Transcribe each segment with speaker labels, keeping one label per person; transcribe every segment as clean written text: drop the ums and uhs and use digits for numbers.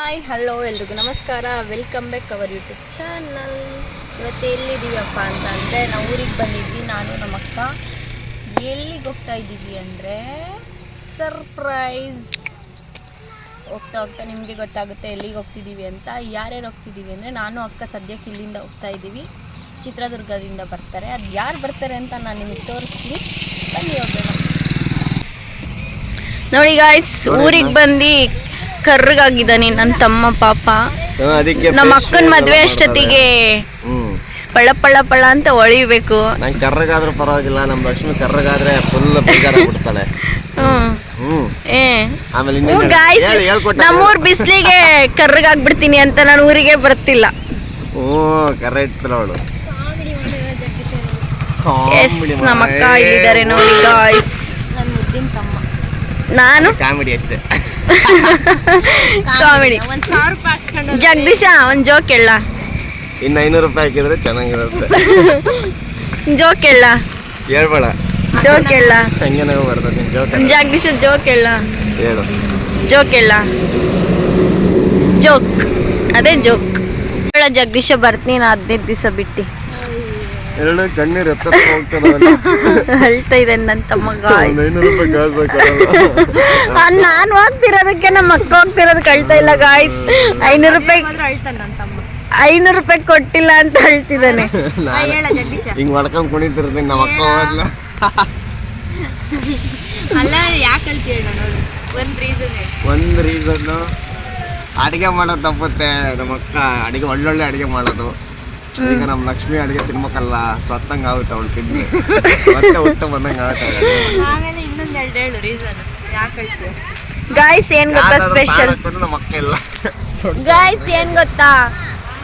Speaker 1: Hi hello ಎಲ್ರಿಗೂ ನಮಸ್ಕಾರ, welcome back our YouTube channel. ಇವತ್ತು ಎಲ್ಲಿದ್ದೀವಪ್ಪ ಅಂತ ಅಂದರೆ ನಾವು ಊರಿಗೆ ಬಂದಿದ್ವಿ. ನಾನು ನಮ್ಮ ಅಕ್ಕ ಎಲ್ಲಿಗೆ ಹೋಗ್ತಾ ಇದ್ದೀವಿ ಅಂದರೆ ಸರ್ಪ್ರೈಸ್. ಹೋಗ್ತಾ ಹೋಗ್ತಾ ನಿಮಗೆ ಗೊತ್ತಾಗುತ್ತೆ ಎಲ್ಲಿಗೆ ಹೋಗ್ತಿದ್ದೀವಿ ಅಂತ. ಯಾರ್ಯಾರು ಹೋಗ್ತಿದ್ದೀವಿ ಅಂದರೆ ನಾನು ಅಕ್ಕ ಸದ್ಯಕ್ಕೆ ಇಲ್ಲಿಂದ ಹೋಗ್ತಾ ಇದ್ದೀವಿ, ಚಿತ್ರದುರ್ಗದಿಂದ ಬರ್ತಾರೆ. ಅದು ಯಾರು ಬರ್ತಾರೆ ಅಂತ ನಾನು ನಿಮಗೆ ತೋರಿಸ್ತೀನಿ, ಬನ್ನಿ ಹೋಗೋಣ. ನೋಡಿ ಗಾಯ್ಸ್, ಊರಿಗೆ ಬಂದು ಕರ್ರಗಾಗಿದ್ದಾನೆ ನನ್ನ ತಮ್ಮ ಪಾಪ. ನಮ್ಮ ಅಕ್ಕನ ಮದ್ವೆ ಅಷ್ಟೊತ್ತಿಗೆ ಪಳ ಪಳ ಪಳ ಅಂತ ಹೊಳಿಬೇಕು.
Speaker 2: ನಂಗೆ ಕರ್ರಗಾದ್ರೂ ಪರವಾಗಿಲ್ಲ, ನಮ್ಮ ಲಕ್ಷ್ಮಿ ಕರ್ರಗಾದ್ರೆ ಫುಲ್ ಬೇಜಾರಾಗ್ಬಿಡ್ತಾಳೆ.
Speaker 1: ನಮ್ಮೂರ್ ಬಿಸ್ಲಿಗೆ ಕರ್ರಗಾಗ್ಬಿಡ್ತೀನಿ ಅಂತ ನಾನು ಊರಿಗೆ ಬರ್ತಿಲ್ಲ.
Speaker 2: ಕರೆಕ್ಟ್ ಅವಳು.
Speaker 1: ಎಸ್, ನಮ್ಮ ಅಕ್ಕ ಇಲ್ಲಿದ್ದಾರೆ ನೋಡಿ ಗಾಯ್ಸ್. ನನ್ನ ಮುದ್ದಿನ ತಮ್ಮ. ನಾನು
Speaker 2: ಕಾಮಿಡಿ ಅಷ್ಟೇ,
Speaker 1: ಕಾಮಿಡಿ. ಜಗದೀಶ ಒಂದ್ ಜೋಕ್ ಹೇಳ.
Speaker 2: ಇನ್ನು 500 ರೂಪಾಯಿ ಹಾಕಿದ್ರೆ ಚೆನ್ನಾಗಿರುತ್ತೆ.
Speaker 1: ಜೋಕ್ ಹೇಳ.
Speaker 2: ಹೇಳ್ಬೇಡ,
Speaker 1: ಜೋಕ್ ಹೇಳ.
Speaker 2: ಹಂಗೆ ನಾವು ಬರ್ತದೆ ಜೋಕ್.
Speaker 1: ಜಗದೀಶ ಜೋಕ್ ಹೇಳ.
Speaker 2: ಹೇಳು.
Speaker 1: ಜೋಕ್ ಹೇಳ. ಜೋಕ್, ಅದೇ ಜೋಕ್ ಹೇಳ. ಜಗದೀಶ ಬರ್ತೀನಿ 15 ದಿವಸ ಬಿಟ್ಟು.
Speaker 2: ಎರಡು ಕಣ್ಣೀರು
Speaker 1: ಅಳ್ತಾ ಇದೆ ನನ್ನ ತಮ್ಮ.
Speaker 2: 500 ರೂಪಾಯಿ
Speaker 1: ನಾನು ಹೋಗ್ತಿರೋದಕ್ಕೆ ನಮ್ಮ ಅಕ್ಕ ಹೋಗ್ತಿರೋದಕ್ಕೆ ಅಳ್ತಾ ಇಲ್ಲ ಗಾಯ್ಸ್. 500 ರೂಪಾಯಿ 500 ರೂಪಾಯಿ ಕೊಟ್ಟಿಲ್ಲ ಅಂತ ಅಳ್ತಿದ್ದಾನೆ.
Speaker 2: ಹಿಂಗ್ ಮಾಡ್ಕೊಂಡ್ ಕುಣಿತಿರ್ತೀನಿ ನಮ್ಮ ಅಕ್ಕ. ಹೋದ್ಲ
Speaker 1: ಅಲ್ಲ, ಯಾಕೆ ಅಳ್ತೀವಿ?
Speaker 2: ಒಂದ್ ರೀಸನ್, ಅಡಿಗೆ ಮಾಡೋದು ತಪ್ಪುತ್ತೆ. ನಮ್ಮ ಅಕ್ಕ ಅಡಿಗೆ ಒಳ್ಳೊಳ್ಳೆ ಅಡಿಗೆ ಮಾಡೋದು. ಈಗ ನಮ್ಮ ಲಕ್ಷ್ಮಿ ಅಡಿಗೆ ತಿನ್ಬೇಕಲ್ಲ, ಸತ್ತಂಗ ಆಗುತ್ತೆ ಅವಳು ತಿಂದು. ಮತ್ತೆ ಊಟ ಬಂದಂಗ ಆಗುತ್ತೆ.
Speaker 1: ಗಾಯ್ಸ್ ಏನ್ ಗೊತ್ತಾ ಸ್ಪೆಷಲ್?
Speaker 2: ನಮ್ಮ ಅಕ್ಕ ಇಲ್ಲ
Speaker 1: ಗಾಯ್ಸ್ ಏನ್ ಗೊತ್ತಾ,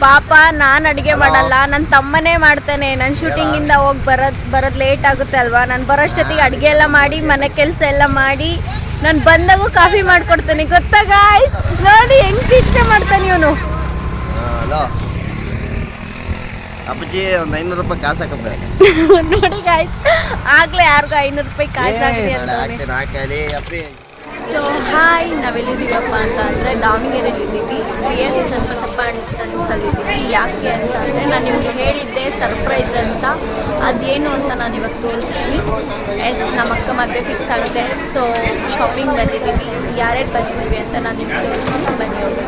Speaker 1: ಪಾಪ ನಾನು ಅಡಿಗೆ ಮಾಡಲ್ಲ, ನನ್ನ ತಮ್ಮನೇ ಮಾಡ್ತಾನೆ. ನನ್ನ ಶೂಟಿಂಗ್ ಇಂದ ಹೋಗಿ ಬರೋದ್ ಲೇಟ್ ಆಗುತ್ತೆ ಅಲ್ವಾ. ನಾನು ಬರೋಷ್ಟೊತ್ತಿಗೆ ಅಡಿಗೆ ಎಲ್ಲ ಮಾಡಿ, ಮನೆ ಕೆಲಸ ಎಲ್ಲ ಮಾಡಿ, ನಾನು ಬಂದಾಗೂ ಕಾಫಿ ಮಾಡ್ಕೊಡ್ತಾನೆ. ಗೊತ್ತಾ ಗಾಯ್ಸ್? ನೋಡಿ ಹೆಂಗ್ ತಿಂತೆ ಮಾಡ್ತಾನೆ ಇವನು.
Speaker 2: ಅಪ್ಪಚ್ಚಿ ಒಂದು 500 ರೂಪಾಯಿ ಕಾಸು ಹಾಕಪ್ಪ.
Speaker 1: ನೋಡಿ ಗಾಯ್ಸ್, ಆಗ್ಲೇ ಯಾರಿಗೂ 500 ರೂಪಾಯಿ ಕಾಸು ಹಾಕಿ ಅಂತ. ಸೊ ಹಾಯ್, ನಾವೆಲ್ಲಿದ್ದೀವಪ್ಪ ಅಂತ ಅಂದರೆ ದಾವಣಗೆರೆಯಲ್ಲಿದ್ದೀವಿ. BS ಚನ್ನಬಸಪ್ಪ ಅಂಡ್ ಸನ್ಸಲ್ಲಿದ್ದೀವಿ. ಯಾಕೆ ಅಂತ ಅಂದರೆ ನಾನು ನಿಮ್ಗೆ ಹೇಳಿದ್ದೆ ಸರ್ಪ್ರೈಸ್ ಅಂತ, ಅದೇನು ಅಂತ ನಾನು ಇವಾಗ ತೋರಿಸ್ತೀನಿ. ಎಸ್, ನಮ್ಮ ಅಕ್ಕ ಮದುವೆ ಫಿಕ್ಸ್ ಆಗಿದೆ. ಸೊ ಶಾಪಿಂಗ್ ಬಂದಿದ್ದೀವಿ. ಯಾರ್ಯಾರು ಬಂದಿದ್ದೀವಿ ಅಂತ ನಾನು ನಿಮ್ಗೆ ತೋರಿಸ್ತೀನಿ, ಬನ್ನಿ ಹೋಗಿ.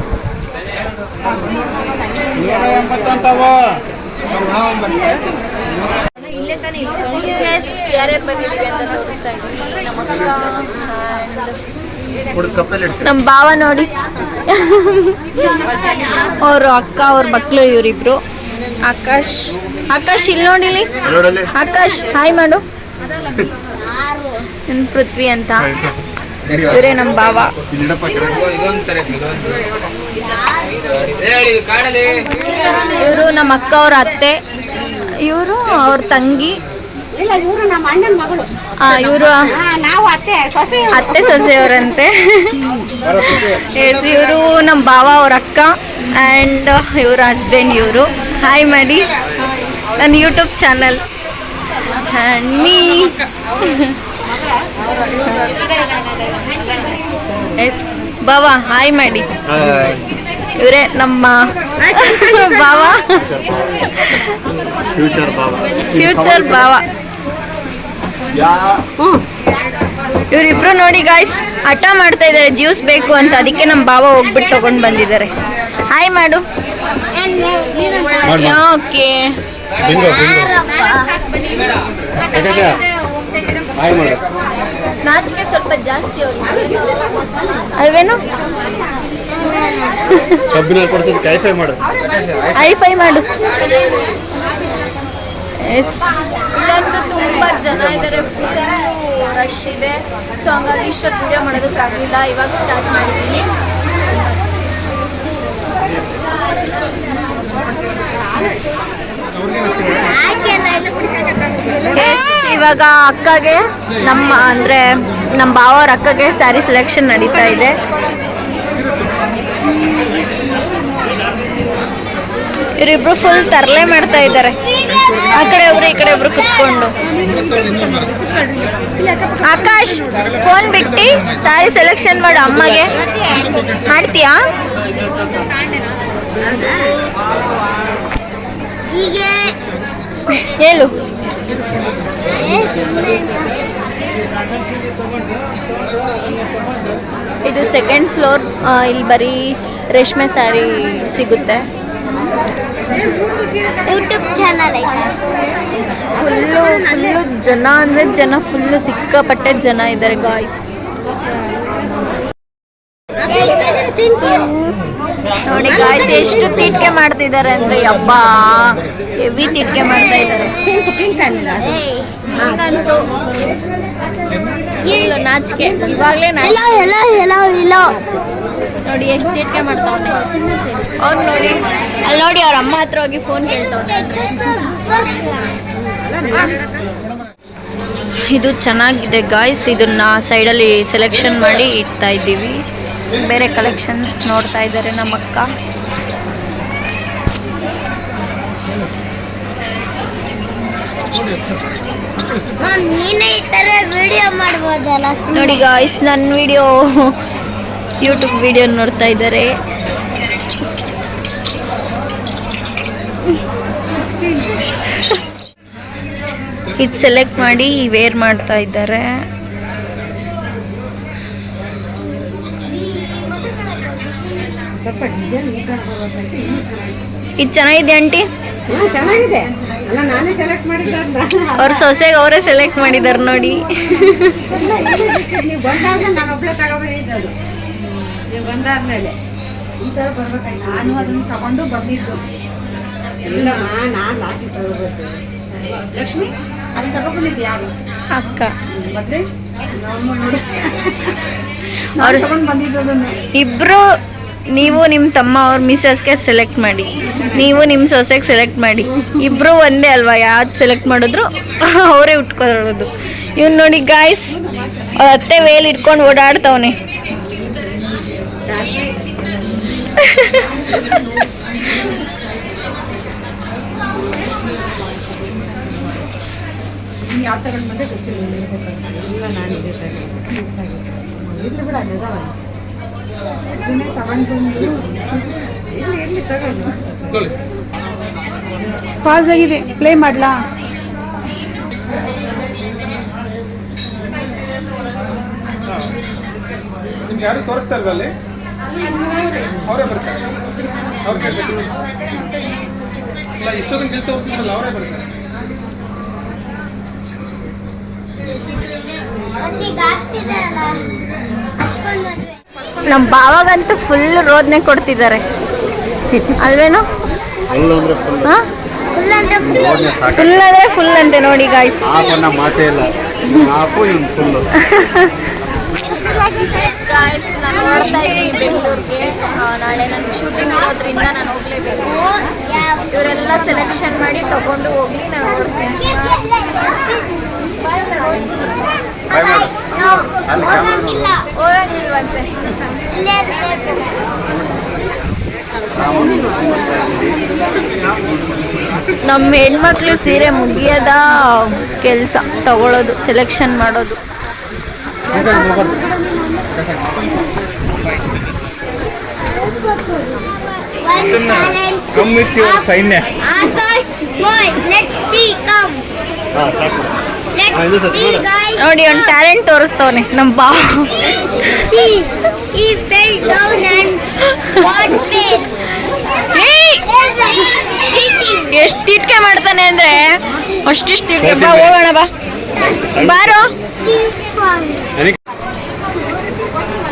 Speaker 1: ಎಸ್, ಯಾರ್ಯಾರು ಬಂದಿದ್ದೀವಿ ಅಂತ ತೋರಿಸ್ತಾ ಇದ್ದೀವಿ. ನಮ್ಮ ಅಕ್ಕ, ನಮ್ಮ ಭಾವ ನೋಡಿ, ಅವರು ಅಕ್ಕ, ಅವ್ರ ಮಕ್ಕಳು ಇವರಿಬ್ರು. ಆಕಾಶ್, ಆಕಾಶ್ ಇಲ್ಲಿ ನೋಡಿಲಿ. ಆಕಾಶ್ ಹಾಯ್ ಮಾಡು. ಪೃಥ್ವಿ ಅಂತ ಇವರೇ ನಮ್ಮ ಭಾವ. ಇವರು ನಮ್ಮ ಅಕ್ಕ ಅವ್ರ ಅತ್ತೆ, ಇವರು ಅವ್ರ ತಂಗಿ. ಇವರು ನಮ್ಮ ಅಣ್ಣನ ಮಗಳು. ಇವರು ನಾವು ಅತ್ತೆ ಸೊಸೆಯವರಂತೆ. ಇವರು ನಮ್ಮ ಭಾವ ಅವ್ರ ಅಕ್ಕ ಆ್ಯಂಡ್ ಇವ್ರ ಹಸ್ಬೆಂಡ್. ಇವರು ಹಾಯ್ ಮಾಡಿ, ನನ್ನ ಯೂಟ್ಯೂಬ್ ಚಾನಲ್. And me. ಎಸ್ ಭಾವ ಹಾಯ್ ಮಾಡಿ. ಇವರೇ ನಮ್ಮ ಭಾವ, ಫ್ಯೂಚರ್ ಭಾವ. ಇವರಿಬ್ರು ನೋಡಿ ಗಾಯ್ಸ್, ಹಠ ಮಾಡ್ತಾ ಇದ್ದಾರೆ ಜ್ಯೂಸ್ ಬೇಕು ಅಂತ. ಅದಕ್ಕೆ ನಮ್ಮ ಭಾವ ಹೋಗ್ಬಿಟ್ಟು ತಗೊಂಡು ಬಂದಿದ್ದಾರೆ. ಹಾಯ್ ಮಾಡು. ಓಕೆ, ನಾಚಿಕೆ ಸ್ವಲ್ಪ ಜಾಸ್ತಿ ಅಲ್ವೇನು? ಹೈಫೈ ಮಾಡು. ಎಸ್, ಇಲ್ಲಂತೂ ತುಂಬ ಜನ ಇದ್ದಾರೆ, ರಶ್ ಇದೆ. ಸೊ ಹಂಗಾಗಿ ಇಷ್ಟೊತ್ತು ವಿಡಿಯೋ ಮಾಡೋದಕ್ಕಾಗಲಿಲ್ಲ, ಇವಾಗ ಸ್ಟಾರ್ಟ್ ಮಾಡಿದ್ದೀನಿ. ಇವಾಗ ಅಕ್ಕಗೆ, ನಮ್ಮ ಅಂದರೆ ನಮ್ಮ ಭಾವವ್ರ ಅಕ್ಕಗೆ ಸ್ಯಾರಿ ಸೆಲೆಕ್ಷನ್ ನಡೀತಾ ಇದೆ. ಇವರಿಬ್ರು ಫುಲ್ ತರಲೆ ಮಾಡ್ತಾ ಇದ್ದಾರೆ. ಆ ಕಡೆ ಒಬ್ರು ಈ ಕಡೆ ಒಬ್ರು ಕುತ್ಕೊಂಡು. ಆಕಾಶ್ ಫೋನ್ ಬಿಟ್ಟು ಸಾರಿ ಸೆಲೆಕ್ಷನ್ ಮಾಡು ಅಮ್ಮಗೆ. ಮಾಡ್ತೀಯಾ? ಹೇಳು. ಇದು ಸೆಕೆಂಡ್ ಫ್ಲೋರ್. ಇಲ್ಲಿ ಬರೀ ರೇಷ್ಮೆ ಸ್ಯಾರಿ ಸಿಗುತ್ತೆ.
Speaker 3: ಯೂಟ್ಯೂಬ್ ಚಾನಲ್
Speaker 1: ಫುಲ್ಲು ಜನ ಅಂದರೆ ಜನ ಫುಲ್ಲು ಸಿಕ್ಕಾಪಟ್ಟೆ ಜನ ಇದ್ದಾರೆ ಗಾಯ್ಸ್. ನೋಡಿ ಗಾಯ್ಸ್ ಎಷ್ಟು ತೀಟ್ಕೆ ಮಾಡ್ತಿದ್ದಾರೆ ಅಂದರೆ ಹಬ್ಬ ಹೆವಿ ತೀಟ್ಕೆ ಮಾಡ್ತಾ ಇದ್ದಾರೆ. ನಾಚಿಕೆ ಇವಾಗಲೇ ನೋಡಿ ಎಷ್ಟು ತೀಟ್ಕೆ ಮಾಡ್ತಾವನೆ ಅವ್ನು. ನೋಡಿ ಅಲ್ಲಿ ನೋಡಿ ಅವ್ರ ಅಮ್ಮ ಹತ್ರ ಹೋಗಿ ಫೋನ್ ಕೇಳ್ತಾವನೆ. ಇದು ಚೆನ್ನಾಗಿದೆ ಗಾಯ್ಸ್. ಇದನ್ನ ಸೈಡಲ್ಲಿ ಸೆಲೆಕ್ಷನ್ ಮಾಡಿ ಇಡ್ತಾ ಇದ್ದೀವಿ. ಬೇರೆ ಕಲೆಕ್ಷನ್ಸ್ ನೋಡ್ತಾ ಇದ್ದಾರೆ ನಮ್ಮ ಅಕ್ಕ.
Speaker 3: ನೀನೇ ಈ ತರ ವಿಡಿಯೋ ಮಾಡ್ಬೋದಲ್ಲ.
Speaker 1: ನೋಡಿ ಗಾಯ್ಸ್ ನನ್ನ ವಿಡಿಯೋ ಯೂಟ್ಯೂಬ್ ವಿಡಿಯೋ ನೋಡ್ತಾ ಇದ್ದಾರೆ. ಇದು ಸೆಲೆಕ್ಟ್ ಮಾಡಿ ವೇರ್ ಮಾಡ್ತಾ ಇದ್ದಾರೆ. ಇದು ಚೆನ್ನಾಗಿದೆ ಆಂಟಿ.
Speaker 4: ಚೆನ್ನಾಗಿದೆ. ಅಲ್ಲ ನಾನೇ ಸೆಲೆಕ್ಟ್ ಮಾಡಿದ್ದ.
Speaker 1: ಅವ್ರ ಸೊಸೆಗೆ ಅವರೇ ಸೆಲೆಕ್ಟ್ ಮಾಡಿದ್ದಾರೆ ನೋಡಿ.
Speaker 4: ನೀವು ಬಂದಾಗ ನಾನು ಒಬ್ಬಳೆ ತಗೊಬಂದಿದ್ದು. ನೀವು ಬಂದಾದ್ಮೇಲೆ ಈ ಥರ ಬರ್ಬೇಕಾಯ್ತು. ನಾನು ಅದನ್ನು ತಗೊಂಡು ಬಂದಿದ್ದು. ಇಲ್ಲಮ್ಮ ನಾನು ಲಾಟಿ ತಗೋಬೇಕು. ಲಕ್ಷ್ಮಿ ಅದನ್ನು ತಗೊಬಂದಿದ್ದು ಯಾರು?
Speaker 1: ಅಕ್ಕ.
Speaker 4: ಮತ್ತೆ ಅವ್ರು ತಗೊಂಡು ಬಂದಿದ್ದು ಅದನ್ನು.
Speaker 1: ಇಬ್ರು ನೀವು ನಿಮ್ಮ ತಮ್ಮ ಅವ್ರ ಮಿಸಸ್ಗೆ ಸೆಲೆಕ್ಟ್ ಮಾಡಿ, ನೀವು ನಿಮ್ಮ ಸೊಸೆಗೆ ಸೆಲೆಕ್ಟ್ ಮಾಡಿ. ಇಬ್ರು ಒಂದೇ ಅಲ್ವಾ, ಯಾವ್ದು ಸೆಲೆಕ್ಟ್ ಮಾಡಿದ್ರು ಅವರೇ ಉಟ್ಕೊಳ್ಳೋದು. ಇವ್ನು ನೋಡಿ ಗಾಯ್ಸ್ ಅತ್ತೆ ವೇಲ್ ಇಟ್ಕೊಂಡು ಓಡಾಡ್ತವನೆ.
Speaker 4: ಯಾವ ತಗೊಂಡು ಬಂದೆ ಗೊತ್ತಿಲ್ಲ. ಇಲ್ಲ ನಾನು ಇದೇ ಇರಲಿ ಬಿಡ ಅಲ್ಲದವ ಇದನ್ನೇ ತಗೊಂಡು ಬಂದು ಇರಲಿ ತಗೊಂಡು. ಪಾಸ್ ಆಗಿದೆ. ಪ್ಲೇ ಮಾಡ್ಲಾ?
Speaker 5: ನಿಮ್ಗೆ ಯಾರು ತೋರಿಸ್ತಾ ಇಲ್ವಾ ಅಲ್ಲಿ? ಅವರೇ ಬರ್ತಾರೆ. ಅವ್ರು ಕೇಳ್ಬೇಕು ಇಲ್ಲ, ಇಷ್ಟೊಂದು ಗೆಲ್ ತೋರಿಸಿದ್ರಲ್ಲ ಅವರೇ ಬರ್ತಾರೆ.
Speaker 1: ನಮ್ಮ ಬಾವಾಗಂತೂ ಫುಲ್ ರೋದನೆ ಕೊಡ್ತಿದ್ದಾರೆ ಅಲ್ವೇನೋ? ಫುಲ್ ಅಂದ್ರೆ ಫುಲ್ ಅಂತೆ ನೋಡಿ ಗಾಯ್ಸ್.
Speaker 2: ಮಾತೇ ಇಲ್ಲ.
Speaker 1: ಗಾಯ್ಸ್ ನಾನು ನೋಡ್ತಾ ಇದ್ದೀನಿ ಬೆಂಗಳೂರಿಗೆ. ನಾಳೆ ನನಗೆ ಶೂಟಿಂಗ್ ಇರೋದ್ರಿಂದ ನಾನು ಹೋಗ್ಲೇಬೇಕು. ಇವರೆಲ್ಲ ಸೆಲೆಕ್ಷನ್ ಮಾಡಿ ತಗೊಂಡು ಹೋಗ್ಲಿ, ನಾನು ನೋಡ್ತೀನಿ. ಹೋಗಂಗಿಲ್ವಂತೆ. ನಮ್ಮ ಹೆಣ್ಮಕ್ಳು ಸೀರೆ ಮುಗಿಯದ ಕೆಲಸ ತಗೊಳ್ಳೋದು, ಸೆಲೆಕ್ಷನ್ ಮಾಡೋದು.
Speaker 2: ಸೈನ್ಯ
Speaker 1: ನೋಡಿ ಒಂದು ಟ್ಯಾಲೆಂಟ್ ತೋರಿಸ್ತವನೆ ನಮ್ಮ ಬಾ. ಎಷ್ಟು ತೀಟ್ಕೆ ಮಾಡ್ತಾನೆ ಅಂದ್ರೆ ಅಷ್ಟಿಷ್ಟು ತೀಟ್ಕೆ. ಬಾ ಹೋಗೋಣ, ಬಾ ಬಾರೋ.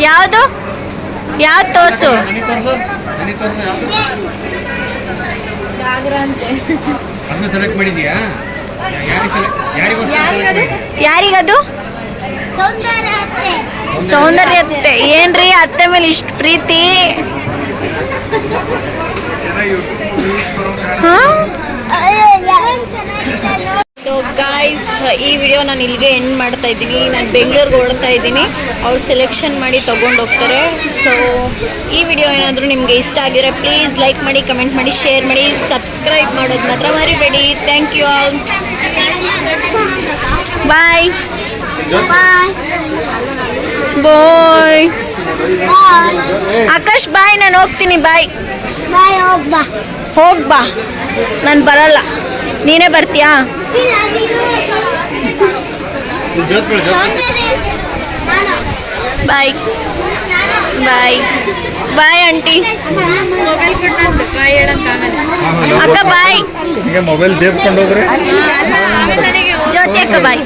Speaker 1: ಯಾವುದು ಯಾವ್ದು ತೋರ್ಸು?
Speaker 2: ಸೆಲೆಕ್ಟ್ ಮಾಡಿದ್ಯಾ?
Speaker 1: ಯಾರಿಗದು? ಸೌಂದರ್ಯ ಅತ್ತೆ. ಏನ್ರಿ ಅತ್ತೆ ಮೇಲೆ ಇಷ್ಟು ಪ್ರೀತಿ? ಸೊ ಗಾಯ್ಸ್ ಈ ವಿಡಿಯೋ ನಾನು ಇಲ್ಲಿಗೆ ಎಂಡ್ ಮಾಡ್ತಾ ಇದ್ದೀನಿ. ನಾನು ಬೆಂಗಳೂರಿಗೆ ಹೊರಡ್ತಾ ಇದ್ದೀನಿ. ಅವ್ರು ಸೆಲೆಕ್ಷನ್ ಮಾಡಿ ತೊಗೊಂಡು ಹೋಗ್ತಾರೆ. ಸೊ ಈ ವಿಡಿಯೋ ಏನಾದರೂ ನಿಮಗೆ ಇಷ್ಟ ಆಗಿದ್ರೆ ಪ್ಲೀಸ್ ಲೈಕ್ ಮಾಡಿ, ಕಮೆಂಟ್ ಮಾಡಿ, ಶೇರ್ ಮಾಡಿ, ಸಬ್ಸ್ಕ್ರೈಬ್ ಮಾಡೋದು ಮಾತ್ರ ಮರಿಬೇಡಿ. Thank you all. Bye bye. Akash bye, ನಾನು ಹೋಗ್ತೀನಿ. ಬಾಯ್
Speaker 3: ಬಾಯ್ ಹೋಗ್ಬಾ.
Speaker 1: ಹೋಗ್ಬಾ. ನಾನು ಬರಲ್ಲ, ನೀನೇ ಬರ್ತೀಯಾ?
Speaker 3: ಇಲ್ಲ ನೀನು ನಾನು
Speaker 1: ಬಾಯ್
Speaker 3: ನಾನು
Speaker 1: ಬಾಯ್ ಬಾಯ್ ಆಂಟಿ.
Speaker 4: ಮೊಬೈಲ್ ಕೊಟ್ಟಂತ ಬಾಯ್ ಹೇಳಂತ ಆಮೇಲೆ
Speaker 1: ಅಕ್ಕ ಬಾಯ್.
Speaker 5: ಮೊಬೈಲ್ ದೇಬ್ಕೊಂಡೋದ್ರೆ
Speaker 4: ಆಮೇಲೆ ನನಗೆ
Speaker 1: ಜ್ಯೋತಿ ಅಕ್ಕ ಬಾಯ್.